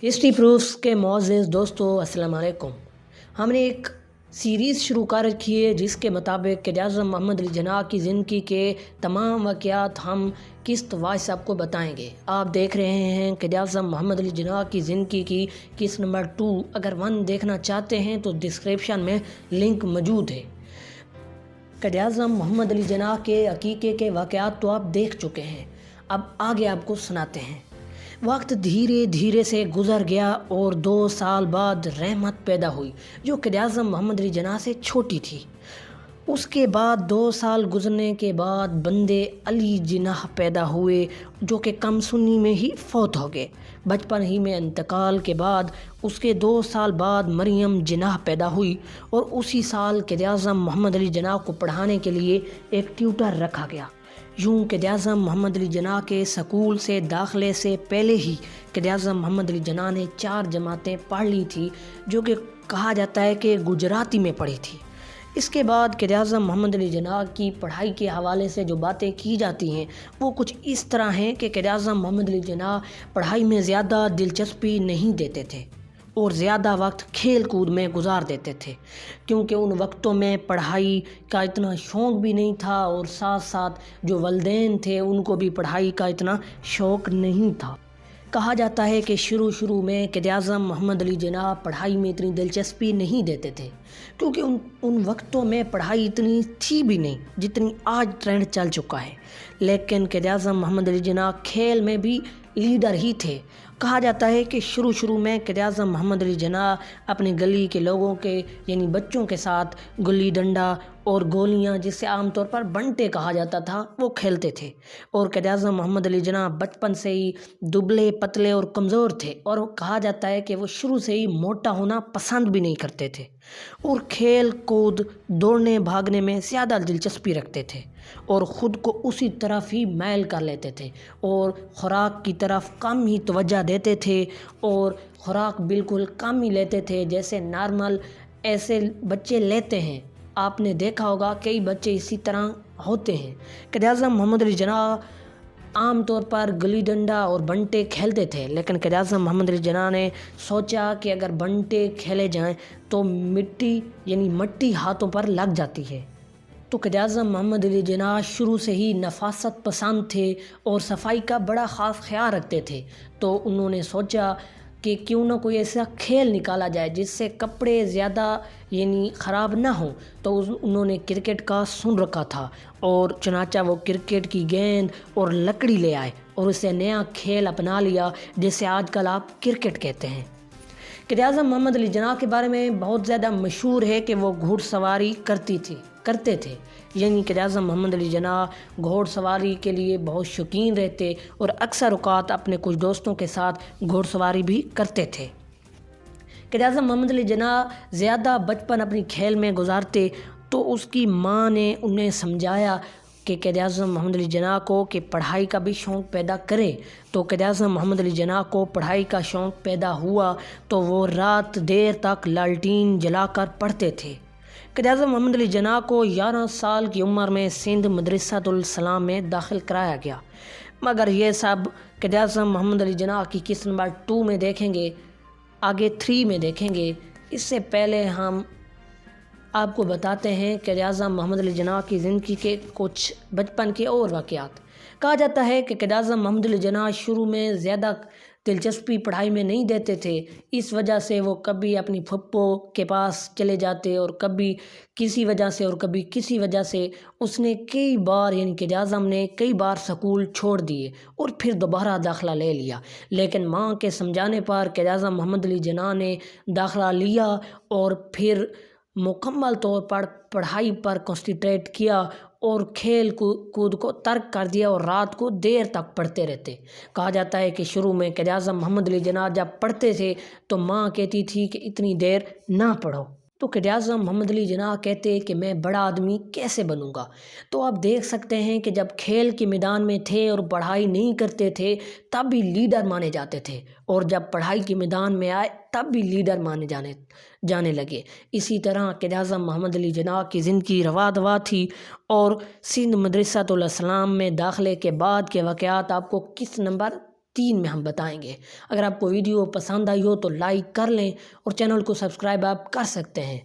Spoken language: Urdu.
ہسٹری پروفس کے معزز دوستو السلام علیکم۔ ہم نے ایک سیریز شروع کر رکھی ہے جس کے مطابق قائد اعظم محمد علی جناح کی زندگی کے تمام واقعات ہم قسط وائز آپ کو بتائیں گے۔ آپ دیکھ رہے ہیں قائد اعظم محمد علی جناح کی زندگی کی قسط نمبر 2۔ اگر 1 دیکھنا چاہتے ہیں تو ڈسکرپشن میں لنک موجود ہے۔ قائد اعظم محمد علی جناح کے عقیقے کے واقعات تو آپ دیکھ چکے ہیں، اب آگے آپ کو سناتے ہیں۔ وقت دھیرے دھیرے سے گزر گیا اور 2 سال بعد رحمت پیدا ہوئی جو قائد اعظم محمد علی جناح سے چھوٹی تھی۔ اس کے بعد 2 سال گزرنے کے بعد بندے علی جناح پیدا ہوئے جو کہ کم سنی میں ہی فوت ہو گئے۔ بچپن ہی میں انتقال کے بعد اس کے 2 سال بعد مریم جناح پیدا ہوئی اور اسی سال قائد اعظم محمد علی جناح کو پڑھانے کے لیے ایک ٹیوٹر رکھا گیا۔ یوں قائد اعظم محمد علی جناح کے سکول سے داخلے سے پہلے ہی قائد اعظم محمد علی جناح نے 4 جماعتیں پڑھ لی تھی جو کہ کہا جاتا ہے کہ گجراتی میں پڑھی تھی۔ اس کے بعد قائد اعظم محمد علی جناح کی پڑھائی کے حوالے سے جو باتیں کی جاتی ہیں وہ کچھ اس طرح ہیں کہ قائد اعظم محمد علی جناح پڑھائی میں زیادہ دلچسپی نہیں دیتے تھے اور زیادہ وقت کھیل کود میں گزار دیتے تھے، کیونکہ ان وقتوں میں پڑھائی کا اتنا شوق بھی نہیں تھا اور ساتھ ساتھ جو والدین تھے ان کو بھی پڑھائی کا اتنا شوق نہیں تھا۔ کہا جاتا ہے کہ شروع میں قائد اعظم محمد علی جناح پڑھائی میں اتنی دلچسپی نہیں دیتے تھے، کیونکہ ان وقتوں میں پڑھائی اتنی تھی بھی نہیں جتنی آج ٹرینڈ چل چکا ہے۔ لیکن قائد اعظم محمد علی جناح کھیل میں بھی لیڈر ہی تھے۔ کہا جاتا ہے کہ شروع میں قائد اعظم محمد علی جناح اپنے گلی کے لوگوں کے یعنی بچوں کے ساتھ گلی ڈنڈا اور گولیاں، جسے عام طور پر بنٹے کہا جاتا تھا، وہ کھیلتے تھے۔ اور قائد اعظم محمد علی جناح بچپن سے ہی دبلے پتلے اور کمزور تھے اور کہا جاتا ہے کہ وہ شروع سے ہی موٹا ہونا پسند بھی نہیں کرتے تھے اور کھیل کود دوڑنے بھاگنے میں زیادہ دلچسپی رکھتے تھے اور خود کو اسی طرف ہی میل کر لیتے تھے اور خوراک کی طرف کم ہی توجہ دیتے تھے اور خوراک بالکل کم ہی لیتے تھے جیسے نارمل ایسے بچے لیتے ہیں۔ آپ نے دیکھا ہوگا کئی بچے اسی طرح ہوتے ہیں۔ قائد اعظم محمد علی جناح عام طور پر گلی ڈنڈا اور بنٹے کھیلتے تھے، لیکن قائد اعظم محمد علی جناح نے سوچا کہ اگر بنٹے کھیلے جائیں تو مٹی ہاتھوں پر لگ جاتی ہے۔ تو قائد اعظم محمد علی جناح شروع سے ہی نفاست پسند تھے اور صفائی کا بڑا خاص خیال رکھتے تھے، تو انہوں نے سوچا کہ کیوں نہ کوئی ایسا کھیل نکالا جائے جس سے کپڑے زیادہ خراب نہ ہوں۔ تو انہوں نے کرکٹ کا سن رکھا تھا اور چنانچہ وہ کرکٹ کی گیند اور لکڑی لے آئے اور اسے نیا کھیل اپنا لیا جسے آج کل آپ کرکٹ کہتے ہیں۔ قائد اعظم محمد علی جناح کے بارے میں بہت زیادہ مشہور ہے کہ وہ گھوڑ سواری کرتے تھے، یعنی قائد اعظم محمد علی جناح گھوڑ سواری کے لیے بہت شوقین رہتے اور اکثر اوقات اپنے کچھ دوستوں کے ساتھ گھوڑ سواری بھی کرتے تھے۔ قائد اعظم محمد علی جناح زیادہ بچپن اپنی کھیل میں گزارتے تو اس کی ماں نے انہیں سمجھایا کہ قائد اعظم محمد علی جناح کو کہ پڑھائی کا بھی شوق پیدا کرے۔ تو قائد اعظم محمد علی جناح کو پڑھائی کا شوق پیدا ہوا تو وہ رات دیر تک لالٹین جلا کر پڑھتے تھے۔ قائد اعظم محمد علی جناح کو 11 سال کی عمر میں سندھ مدرسۃ الاسلام میں داخل کرایا گیا، مگر یہ سب قائد اعظم محمد علی جناح کی قسط نمبر 2 میں دیکھیں گے، آگے 3 میں دیکھیں گے۔ اس سے پہلے ہم آپ کو بتاتے ہیں قائد اعظم محمد علی جناح کی زندگی کے کچھ بچپن کے اور واقعات۔ کہا جاتا ہے کہ قائد اعظم محمد علی جناح شروع میں زیادہ دلچسپی پڑھائی میں نہیں دیتے تھے، اس وجہ سے وہ کبھی اپنی پھپھو کے پاس چلے جاتے اور کبھی کسی وجہ سے اور کبھی کسی وجہ سے اس نے کئی بار قائد اعظم نے کئی بار سکول چھوڑ دیے اور پھر دوبارہ داخلہ لے لیا، لیکن ماں کے سمجھانے پر قائد اعظم محمد علی جناح نے داخلہ لیا اور پھر مکمل طور پر پڑھائی پر کنسنٹریٹ کیا اور کھیل کود کو ترک کر دیا اور رات کو دیر تک پڑھتے رہتے۔ کہا جاتا ہے کہ شروع میں قائد اعظم محمد علی جناح جب پڑھتے تھے تو ماں کہتی تھی کہ اتنی دیر نہ پڑھو، تو قائد اعظم محمد علی جناح کہتے کہ میں بڑا آدمی کیسے بنوں گا۔ تو آپ دیکھ سکتے ہیں کہ جب کھیل کے میدان میں تھے اور پڑھائی نہیں کرتے تھے تب بھی لیڈر مانے جاتے تھے، اور جب پڑھائی کے میدان میں آئے تب بھی لیڈر مانے جانے لگے۔ اسی طرح قائد اعظم محمد علی جناح کی زندگی رواں دواں تھی اور سندھ مدرسۃ الاسلام میں داخلے کے بعد کے واقعات آپ کو قسط نمبر 3 میں ہم بتائیں گے۔ اگر آپ کو ویڈیو پسند آئی ہو تو لائک کر لیں اور چینل کو سبسکرائب آپ کر سکتے ہیں۔